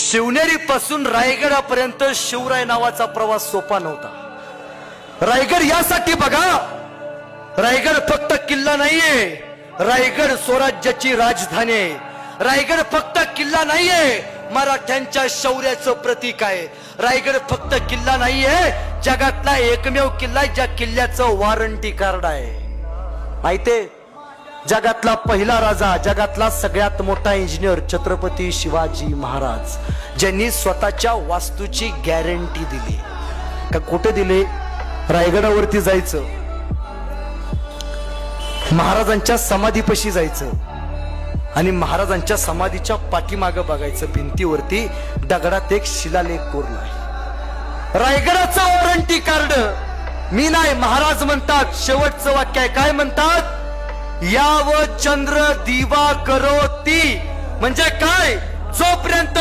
शिवनेरी पासून रायगडापर्यंत शिवराय नावाचा प्रवास सोपा नव्हता। रायगड यासाठी बघा, रायगड फक्त किल्ला नाहीये, रायगड स्वराज्याची राजधानी आहे। रायगड फक्त किल्ला नाहीये, मराठ्यांच्या शौर्याचं प्रतीक आहे। रायगड फक्त किल्ला नाहीये, जगातला एकमेव किल्ला ज्या किल्ल्याचं वॉरंटी कार्ड आहे। माहितीये, जगातला पहिला राजा, जगातला सगळ्यात मोठा इंजिनियर छत्रपती शिवाजी महाराज, ज्यांनी स्वतःच्या वास्तूची गॅरंटी दिली। का कुठे दिले? रायगडावरती जायचं, महाराजांच्या समाधीपाशी जायचं आणि महाराजांच्या समाधीच्या पाठीमागं बघायचं, भिंतीवरती दगडात एक शिलालेख कोरलाय, रायगडाचं वॉरंटी कार्ड। मी नाही, महाराज म्हणतात, शेवटचं वाक्य आहे, काय म्हणतात? याव चंद्र दिवा करोती, म्हणजे काय? जोपर्यंत